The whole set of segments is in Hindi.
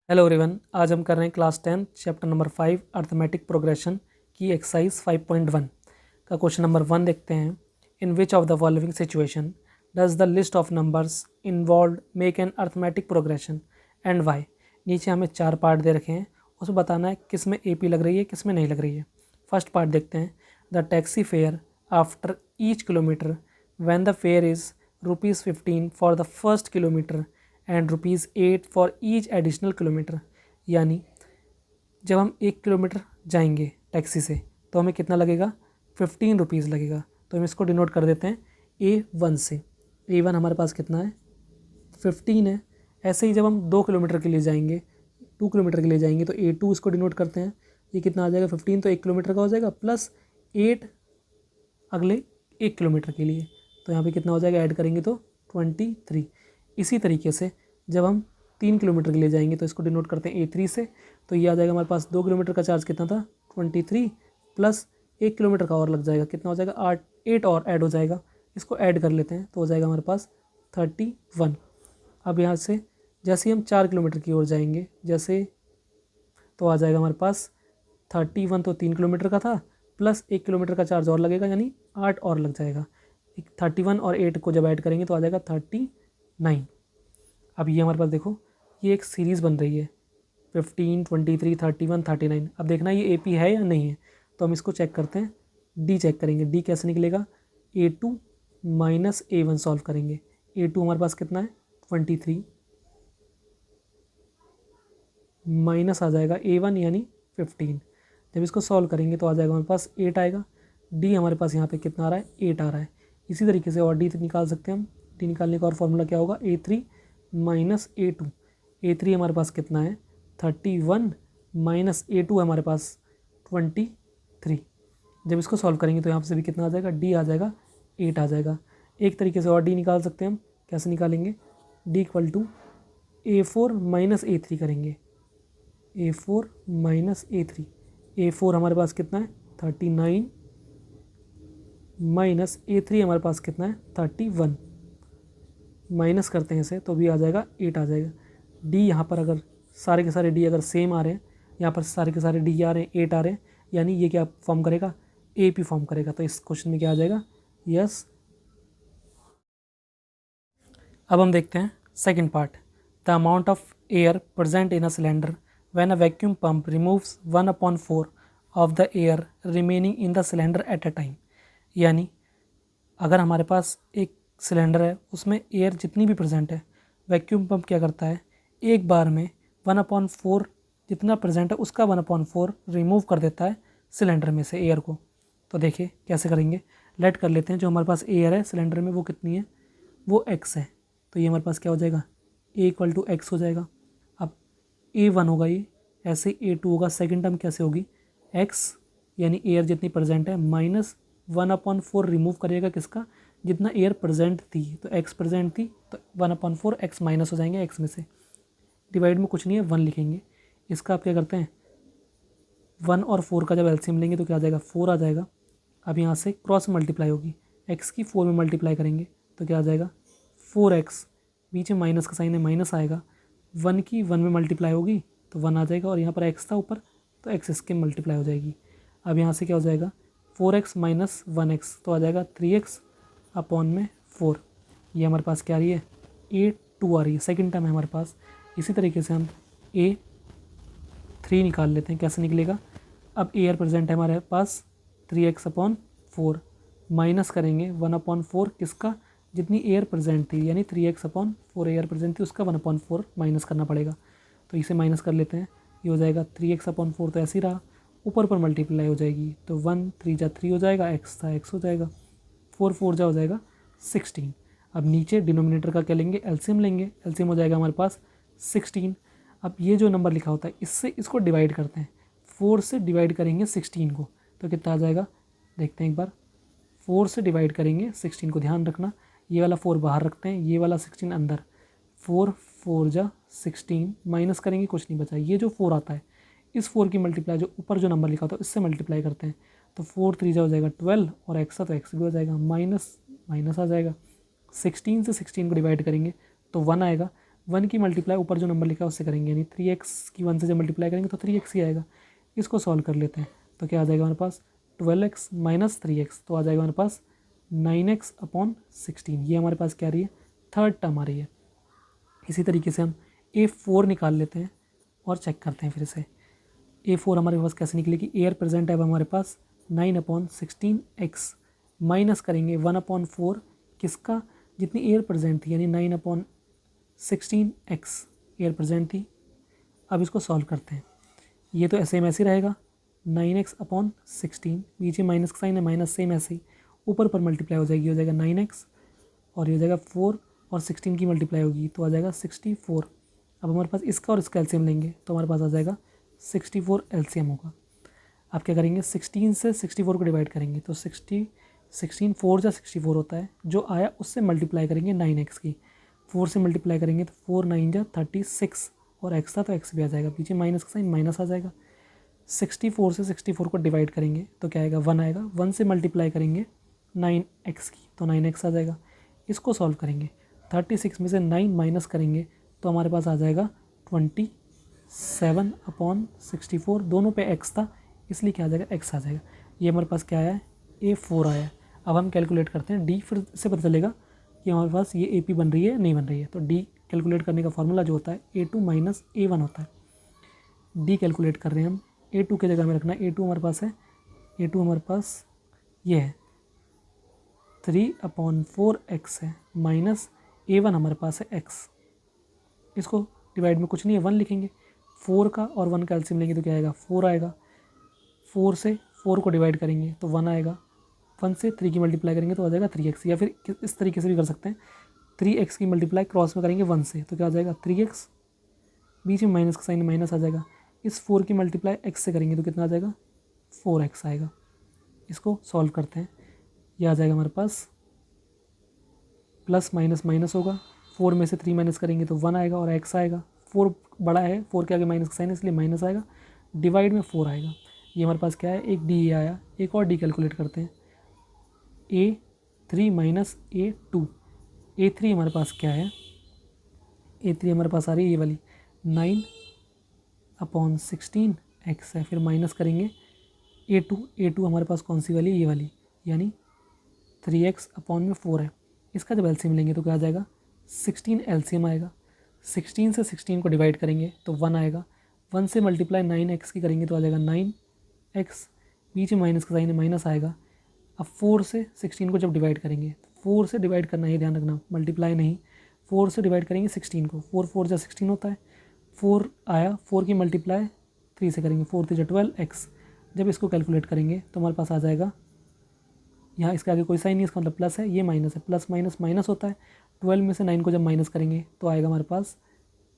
हेलो एवरीवन, आज हम कर रहे हैं class 10 chapter number 5 arithmetic progression की एक्सरसाइज 5.1 का क्वेश्चन नंबर 1 देखते हैं। In which of the following situation does the list of numbers involve make an arithmetic progression and why. नीचे हमें 4 पार्ट दे रखे हैं, उसमें बताना है किस में AP लग रही है, किस में नहीं लग रही है। फर्स्ट पार्ट देखते हैं। The taxi fare after each kilometre when the fair is ₹15 for the first kilometre and ₹8 for each additional kilometre. यानी जब हम 1 किलोमीटर जाएंगे टैक्सी से तो हमें कितना लगेगा, ₹15 लगेगा। तो हम इसको डिनोट कर देते हैं A1 से। A1 हमारे पास कितना है, 15 है। ऐसे ही जब हम 2 किलोमीटर के लिए जाएंगे, 2 किलोमीटर के लिए जाएंगे तो A2 इसको डिनोट करते हैं। ये कितना आ जाएगा, 15 तो 1 किलोमीटर का हो जाएगा प्लस 8 अगले 1 किलोमीटर के लिए, तो यहाँ पे कितना हो जाएगा, ऐड करेंगे तो 23। इसी तरीके से जब हम 3 किलोमीटर के लिए जाएंगे तो इसको डिनोट करते हैं A3 से। तो ये आ जाएगा हमारे पास 2 किलोमीटर का चार्ज कितना था, 23 प्लस 1 किलोमीटर का और लग जाएगा, कितना हो जाएगा, 8 और ऐड हो जाएगा। इसको ऐड कर लेते हैं तो हो जाएगा हमारे पास 31। अब यहाँ से जैसे ही हम 4 किलोमीटर की ओर जाएंगे जैसे, तो आ जाएगा हमारे पास 31, तो 3 किलोमीटर का था प्लस 1 किलोमीटर का चार्ज और लगेगा, यानी 8 और लग जाएगा। 31 और 8 को जब ऐड करेंगे तो आ जाएगा 39। अब ये हमारे पास देखो, ये एक सीरीज़ बन रही है 15, 23, 31, 39। अब देखना ये AP है या नहीं है, तो हम इसको चेक करते हैं। D चेक करेंगे, D कैसे निकलेगा, A2 माइनस A1 सॉल्व करेंगे। A2 हमारे पास कितना है, 23 माइनस आ जाएगा A1 यानी 15। जब इसको सॉल्व करेंगे तो आ जाएगा हमारे पास 8 आएगा। D हमारे पास यहाँ पे कितना आ रहा है, 8 आ रहा है। इसी तरीके से और D निकाल सकते हैं हम। D निकालने का और फॉर्मूला क्या होगा, A3 माइनस A2। A3 हमारे पास कितना है, 31 माइनस A2 हमारे पास 23। जब इसको सॉल्व करेंगे तो यहाँ से भी कितना आ जाएगा, D आ जाएगा 8 आ जाएगा। एक तरीके से और D निकाल सकते हैं हम, कैसे निकालेंगे, D equal to A4 minus A3 करेंगे। A4 माइनस A3, A4 हमारे पास कितना है, 39 माइनस A3 हमारे पास कितना है, 31। माइनस करते हैं इसे तो भी आ जाएगा 8 आ जाएगा। D यहाँ पर अगर सारे के सारे D अगर सेम आ रहे हैं, यहाँ पर सारे के सारे D आ रहे हैं, 8 आ रहे हैं, यानी ये क्या फॉर्म करेगा, AP फॉर्म करेगा। तो इस क्वेश्चन में क्या आ जाएगा, यस। अब हम देखते हैं second part. The amount of air present in a cylinder when a vacuum pump removes 1/4 of the air remaining in the cylinder at a time. यानी अगर हमारे पास एक सिलेंडर है, उसमें एयर जितनी भी प्रेजेंट है, वैक्यूम पंप क्या करता है, एक बार में 1/4 जितना प्रेजेंट है उसका 1/4 रिमूव कर देता है सिलेंडर में से एयर को। तो देखिए कैसे करेंगे, लेट कर लेते हैं जो हमारे पास एयर है सिलेंडर में वो कितनी है, वो x है। तो ये हमारे पास क्या हो जाएगा, A इक्वल टू एक्स हो जाएगा। अब A1 होगा ये, ऐसे A2 होगा। सेकेंड टर्म कैसे होगी, x यानी एयर जितनी प्रेजेंट है माइनस 1/4 रिमूव करेगा किसका, जितना एयर प्रेजेंट थी। तो x प्रेजेंट थी तो 1/4 x माइनस हो जाएंगे x में से। डिवाइड में कुछ नहीं है, 1 लिखेंगे। इसका आप क्या करते हैं, 1 और 4 का जब एलसीएम लेंगे तो क्या आ जाएगा, 4 आ जाएगा। अब यहाँ से क्रॉस मल्टीप्लाई होगी, x की 4 में मल्टीप्लाई करेंगे तो क्या आ जाएगा, 4x, बीच में माइनस का साइन है, माइनस आएगा। 1 की 1 में मल्टीप्लाई होगी तो 1 आ जाएगा, और यहाँ पर x था ऊपर तो x इसके मल्टीप्लाई हो जाएगी। अब यहाँ से क्या हो जाएगा, 4x माइनस 1x तो आ जाएगा 3x अपॉन में 4। ये हमारे पास क्या आ रही है, A2 आ रही है, सेकंड टर्म है हमारे पास। इसी तरीके से हम A3 निकाल लेते हैं, कैसे निकलेगा, अब एयर प्रेजेंट है हमारे पास 3x अपॉन 4, माइनस करेंगे 1/4 किसका, जितनी एयर प्रेजेंट थी, यानी 3x अपॉन 4 एयर प्रेजेंट थी उसका 1/4 माइनस करना पड़ेगा। तो इसे माइनस कर लेते हैं, ये हो जाएगा 3x अपॉन 4 तो ऐसे ही रहा, ऊपर पर मल्टीप्लाई हो जाएगी तो 1 3 जा 3 हो जाएगा, x था x हो जाएगा, 4 4 जा हो जाएगा 16। अब नीचे डिनोमिनेटर का क्या लेंगे, एलसीएम लेंगे। एलसीएम हो जाएगा हमारे पास 16। अब ये जो नंबर लिखा होता है इससे इसको डिवाइड करते हैं, 4 से डिवाइड करेंगे 16 को तो कितना आ जाएगा, देखते हैं एक बार। 4 से डिवाइड करेंगे 16 को, ध्यान रखना ये वाला 4 बाहर रखते हैं, ये वाला 16 अंदर। 4 4 जा 16, माइनस करेंगे कुछ नहीं बचा। ये जो 4 आता है इस 4 की मल्टीप्लाई जो ऊपर जो नंबर लिखा होता है इससे मल्टीप्लाई करते हैं तो 4 3 जा हो जाएगा 12, और x तो x भी हो जाएगा, माइनस माइनस आ जाएगा। 16 से 16 को डिवाइड करेंगे तो 1 आएगा, 1 की मल्टीप्लाई ऊपर जो नंबर लिखा है उससे करेंगे, यानी 3x की 1 से जब मल्टीप्लाई करेंगे तो 3x ही आएगा। इसको सॉल्व कर लेते हैं तो क्या आ जाएगा हमारे पास 12x माइनस 3x, तो आ जाएगा हमारे पास 9x अपॉन 16। ये हमारे पास क्या आ रही है, थर्ड टर्म आ रही है। इसी तरीके से हम A4 निकाल लेते हैं और चेक करते हैं फिर से। A4 हमारे पास कैसे निकलेगी, एयर प्रेजेंट है अब हमारे पास 9/16x माइनस करेंगे 1/4 किसका, जितनी एयर प्रेजेंट थी, यानी 9/16x एयर प्रेजेंट थी। अब इसको सॉल्व करते हैं, ये तो ऐसे ही रहेगा 9x/16, बीच में माइनस का साइन है, माइनस सेम ऐसे ही ऊपर पर मल्टीप्लाई हो जाएगी, हो जाएगा 9x और ये हो जाएगा 4 और 16 की मल्टीप्लाई होगी तो आ जाएगा 64। अब हमारे पास इसका और इसका एलसीएम लेंगे तो हमारे पास आ जाएगा 64 एलसीएम होगा। आप क्या करेंगे, 16 से 64 को डिवाइड करेंगे तो 16 4 जा 64 होता है, जो आया उससे मल्टीप्लाई करेंगे 9x की, 4 से मल्टीप्लाई करेंगे तो 4 9 जा 36 और x था तो x भी आ जाएगा, पीछे माइनस का साइन माइनस आ जाएगा। 64 से 64 को डिवाइड करेंगे तो क्या आएगा, 1 आएगा, 1 से मल्टीप्लाई करेंगे 9x की तो 9x आ जाएगा। इसको सॉल्व करेंगे, 36 में से 9 माइनस करेंगे तो हमारे पास आ जाएगा 27/64, दोनों पे x था इसलिए क्या आ जाएगा, x आ जाएगा। ये हमारे पास क्या आया है, A4 आया है। अब हम कैलकुलेट करते हैं D, फिर से पता चलेगा कि हमारे पास ये AP बन रही है नहीं बन रही है। तो D कैलकुलेट करने का फॉर्मूला जो होता है A2 माइनस A1 होता है। D कैलकुलेट कर रहे हैं हम, A2 की जगह में रखना है, A2 हमारे पास है, A2 हमारे पास ये है 3/4x है माइनस A1 हमारे पास है x। इसको डिवाइड में कुछ नहीं है, 1 लिखेंगे, 4 का और 1 का एलसीएम लेंगे तो क्या आएगा, 4 आएगा। 4 से 4 को डिवाइड करेंगे तो 1 आएगा, 1 से 3 की मल्टीप्लाई करेंगे तो आ जाएगा 3x, या फिर इस तरीके से भी कर सकते हैं, 3x की मल्टीप्लाई क्रॉस में करेंगे 1 से तो क्या आ जाएगा 3x, बीच में माइनस का साइन माइनस आ जाएगा। इस 4 की मल्टीप्लाई x से करेंगे तो कितना आ जाएगा, 4x आएगा। इसको सॉल्व करते हैं, यह आ जाएगा हमारे पास प्लस माइनस माइनस होगा, 4 में से 3 माइनस करेंगे तो 1 आएगा और x आएगा, 4 बड़ा है, 4 के आगे माइनस का साइन है इसलिए माइनस आएगा, डिवाइड में 4 आएगा। ये हमारे पास क्या है, एक D आया, एक और D कैलकुलेट करते हैं, A3 माइनस A2। A3 हमारे पास क्या है, A3 हमारे पास आ रही है ये वाली 9/16x है, फिर माइनस करेंगे A2 हमारे पास कौन सी वाली, ये वाली, यानी 3x/4 है। इसका जब एलसीएम लेंगे तो क्या आ जाएगा, 16 एलसीएम आएगा। 16 से 16 को डिवाइड करेंगे तो 1 आएगा, 1 से मल्टीप्लाई 9x की करेंगे तो आ जाएगा 9x, बीच में माइनस का साइन है माइनस आएगा। अब 4 से 16 को जब डिवाइड करेंगे, 4 से डिवाइड करना है, ध्यान रखना, मल्टीप्लाई नहीं, 4 से डिवाइड करेंगे 16 को, 4 4 जा 16 होता है, 4 आया, 4 की मल्टीप्लाई 3 से करेंगे, 4 3 जा 12x। जब इसको कैलकुलेट करेंगे तो हमारे पास आ जाएगा, यहाँ इसके आगे कोई साइन नहीं, इसका मतलब प्लस है, ये माइनस है, प्लस माइनस माइनस होता है। 12 में से 9 को जब माइनस करेंगे तो आएगा हमारे पास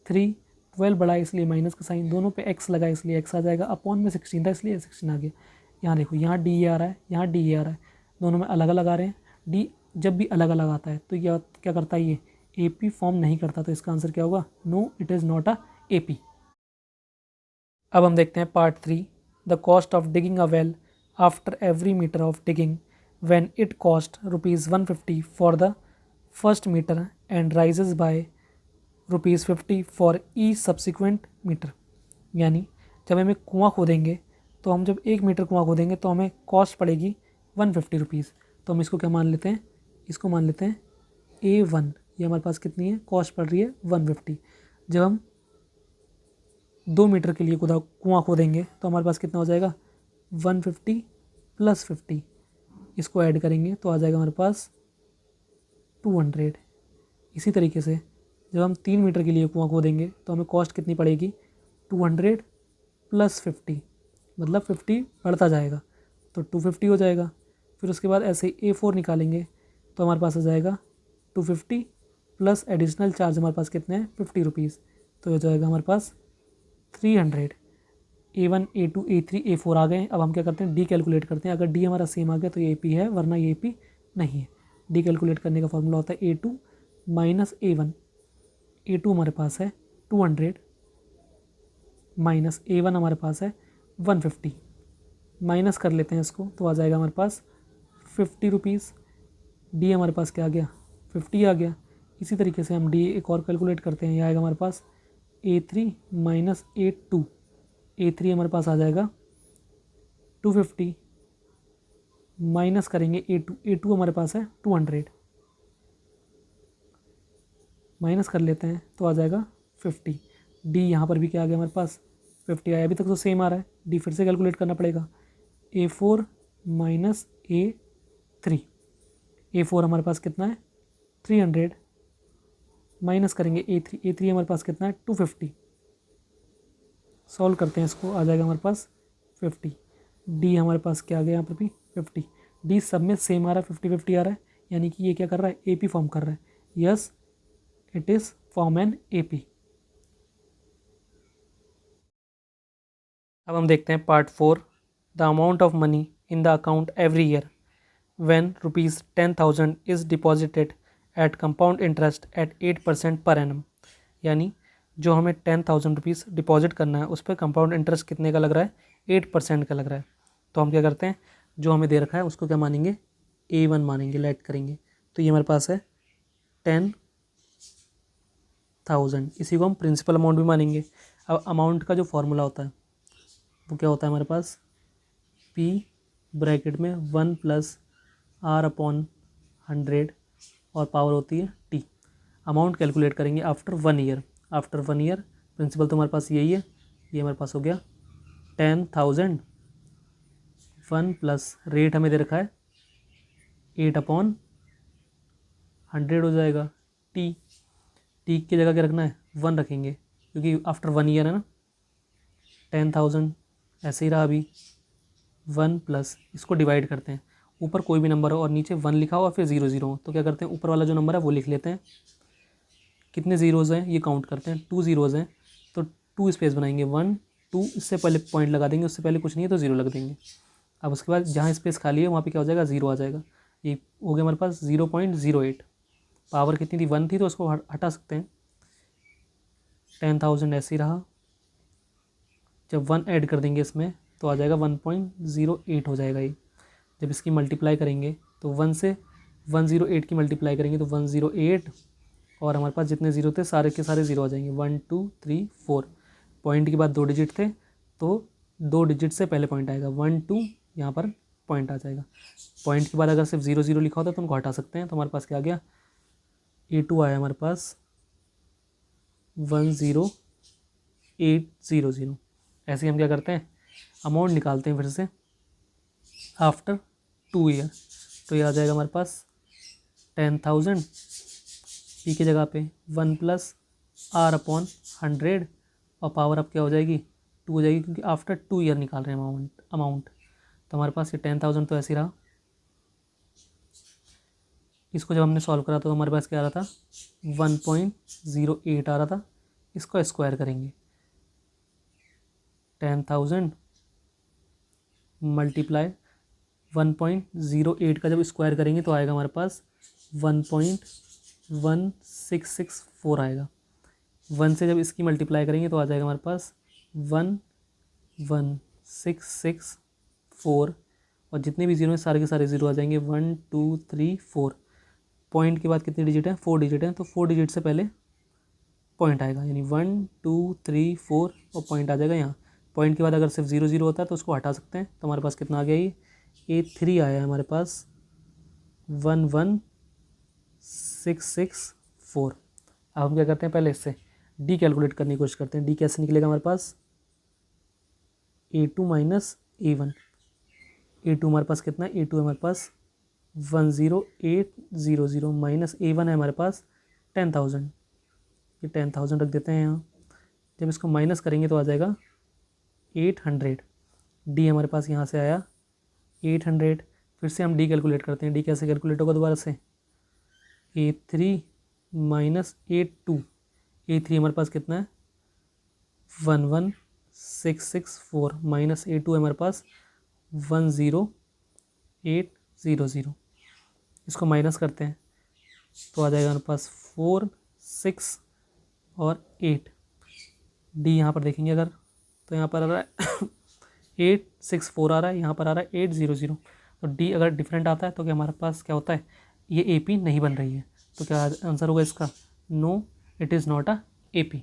3, 12 बड़ा है इसलिए माइनस का साइन, दोनों पे x लगा इसलिए x आ जाएगा, अपॉन में 16 था इसलिए 16 आ गया। यहाँ देखो, यहाँ D आ रहा है, यहाँ D आ रहा है, दोनों में अलग अलग आ रहे हैं। D जब भी अलग अलग आता है तो यह क्या करता है, ये AP फॉर्म नहीं करता, तो इसका आंसर क्या होगा, no it is not a AP। अब हम देखते हैं part 3, the cost of digging a well after every metre of digging when it cost rupees 150 for the first meter and rises by rupees 50 for each subsequent meter। यानी जब हमें कुआं खोदेंगे तो हम जब 1 मीटर कुआं खोदेंगे तो हमें कॉस्ट पड़ेगी 150 रुपीज़। तो हम इसको क्या मान लेते हैं, इसको मान लेते हैं A1। ये हमारे पास कितनी है, कॉस्ट पड़ रही है 150। जब हम 2 मीटर के लिए कुआं खोदेंगे तो हमारे पास कितना हो जाएगा, 150 प्लस 50, इसको ऐड करेंगे तो आ जाएगा हमारे पास 200। इसी तरीके से जब हम 3 मीटर के लिए कुआं खोदेंगे तो हमें कॉस्ट कितनी पड़ेगी, 200 प्लस 50, मतलब 50 बढ़ता जाएगा तो 250 हो जाएगा। फिर उसके बाद ऐसे ही A4 निकालेंगे तो हमारे पास आ जाएगा 250 प्लस एडिशनल चार्ज हमारे पास कितने हैं, 50 रुपीज़, तो हो जाएगा हमारे पास 300। A1 A2 A3 A4 आ गए। अब हम क्या करते हैं, D कैलकुलेट करते हैं। अगर D हमारा सेम आ गया तो ये AP है, वरना ये AP नहीं है। D कैलकुलेट करने का फॉर्मूला होता है A2 माइनस A1। A2 हमारे पास है 200 माइनस A1 हमारे पास है 150, माइनस कर लेते हैं इसको तो आ जाएगा हमारे पास 50 रुपीज़। D हमारे पास क्या आ गया, 50 आ गया। इसी तरीके से हम डी एक और कैलकुलेट करते हैं। यह आएगा हमारे पास A3 माइनस A2। A3 हमारे पास आ जाएगा 250 माइनस करेंगे A2 हमारे पास है 200, माइनस कर लेते हैं तो आ जाएगा 50। डी यहाँ पर भी क्या आ गया हमारे पास 50 आया, अभी तक तो सेम आ रहा है। डी फिर से कैलकुलेट करना पड़ेगा। A4 minus A3। A4 हमारे पास कितना है 300, माइनस करेंगे A3 हमारे पास कितना है 250। सॉल्व करते हैं इसको, आ जाएगा हमारे पास 50। डी हमारे पास क्या आ गया यहाँ पर भी 50। डी सब में सेम आ रहा है, 50-50 आ रहा है, यानी कि ये क्या कर रहा है AP फॉर्म कर रहा है। Yes it is form an AP। अब हम देखते हैं part 4, the amount of money in the account every year when ₹10,000 is deposited at compound interest at 8% per annum. यानी जो हमें 10,000 रुपीज़ डिपॉजिट करना है उस पर कंपाउंड इंटरेस्ट कितने का लग रहा है 8% का लग रहा है। तो हम क्या करते हैं, जो हमें दे रखा है उसको क्या मानेंगे A1 मानेंगे, लेट करेंगे। तो ये हमारे पास है 10,000, इसी को हम प्रिंसिपल अमाउंट भी मानेंगे। अब अमाउंट का जो फॉर्मूला होता है वो क्या होता है हमारे पास P ब्रैकेट में 1 + R/100 और पावर होती है T। अमाउंट कैलकुलेट करेंगे after 1 year. After 1 year principal तो हमारे पास यही है, ये हमारे पास हो गया 10,000 1 प्लस रेट हमें दे रखा है 8/100 हो जाएगा। टी की जगह क्या रखना है 1 रखेंगे, क्योंकि आफ्टर 1 ईयर है ना। 10,000 ऐसे ही रहा अभी, 1 प्लस इसको डिवाइड करते हैं, ऊपर कोई भी नंबर हो और नीचे 1 लिखा हो और फिर 0 0 हो, तो क्या करते हैं ऊपर वाला जो नंबर है वो लिख लेते हैं। कितने ज़ीरोज़ हैं ये काउंट करते हैं, 2 ज़ीरोज़ हैं तो 2 स्पेस बनाएंगे, 1 2, इससे पहले पॉइंट लगा देंगे, उससे पहले कुछ नहीं है तो 0 लग देंगे। अब उसके बाद जहाँ स्पेस खाली है वहाँ पे क्या हो जाएगा 0 आ जाएगा। ये हो गया हमारे पास 0.08। पावर कितनी थी 1 थी तो उसको हटा सकते हैं। 10,000 ऐसे ही रहा, जब 1 ऐड कर देंगे इसमें तो आ जाएगा 1.08 हो जाएगा ये। जब इसकी मल्टीप्लाई करेंगे तो 1 से 108 की मल्टीप्लाई करेंगे तो 108, और हमारे पास जितने ज़ीरो थे सारे के सारे ज़ीरो आ जाएंगे। 1 2 3 4, पॉइंट के बाद 2 डिजिट थे तो 2 डिजिट से पहले पॉइंट आएगा, 1 2 यहाँ पर पॉइंट आ जाएगा। पॉइंट के बाद अगर सिर्फ 0 0 लिखा होता तो उनको हटा सकते हैं। तो हमारे पास क्या आ गया A2 आया हमारे पास 10800। ऐसे ही हम क्या करते हैं अमाउंट निकालते हैं फिर से आफ्टर 2 ईयर। तो ये आ जाएगा हमारे पास 10,000 P की जगह पे 1 + R/100 और पावर अब क्या हो जाएगी 2 हो जाएगी, क्योंकि आफ्टर 2 ईयर निकाल रहे हैं अमाउंट। तो हमारे पास ये 10,000 तो ऐसे ही रहा। इसको जब हमने सॉल्व करा तो हमारे पास क्या आ रहा था 1.08 आ रहा था। इसको स्क्वायर करेंगे, 10,000 मल्टीप्लाई 1.08 का जब स्क्वायर करेंगे तो आएगा हमारे पास 1.1664 आएगा। 1 से जब इसकी मल्टीप्लाई करेंगे तो आ जाएगा हमारे पास 11664, और जितने भी जीरो हैं सारे के सारे ज़ीरो आ जाएंगे। 1 2 3 4, पॉइंट के बाद कितने डिजिट हैं 4 डिजिट हैं, तो 4 डिजिट से पहले पॉइंट आएगा, यानी 1 2 3 4 और पॉइंट आ जाएगा यहाँ। पॉइंट के बाद अगर सिर्फ 0 0 होता है तो उसको हटा सकते हैं। तो हमारे पास कितना आ गया ये A3 आया है हमारे पास 11664। अब हम क्या करते हैं पहले इससे डी कैलकुलेट करने की कोशिश करते हैं। डी कैसे निकलेगा हमारे पास A2 माइनस A1। A2 हमारे पास कितना है A2 हमारे पास 10800 माइनस A1 है हमारे पास 10,000। ये 10,000 रख देते हैं यहाँ। जब इसको माइनस करेंगे तो आ जाएगा 800। डी हमारे पास यहाँ से आया 800। फिर से हम डी कैलकुलेट करते हैं। डी कैसे कैलकुलेट होगा दोबारा से A3 माइनस A2। A3 हमारे पास कितना है 11664 माइनस A2 है हमारे पास 10800। इसको माइनस करते हैं तो आ जाएगा हमारे पास 4 6 और 8। डी यहाँ पर देखेंगे अगर तो यहाँ पर आ रहा है 864 आ रहा है, यहाँ पर आ रहा है 800। तो डी अगर डिफरेंट आता है तो क्या हमारे पास क्या होता है ये AP नहीं बन रही है। तो क्या आंसर होगा इसका? No, it is not a AP।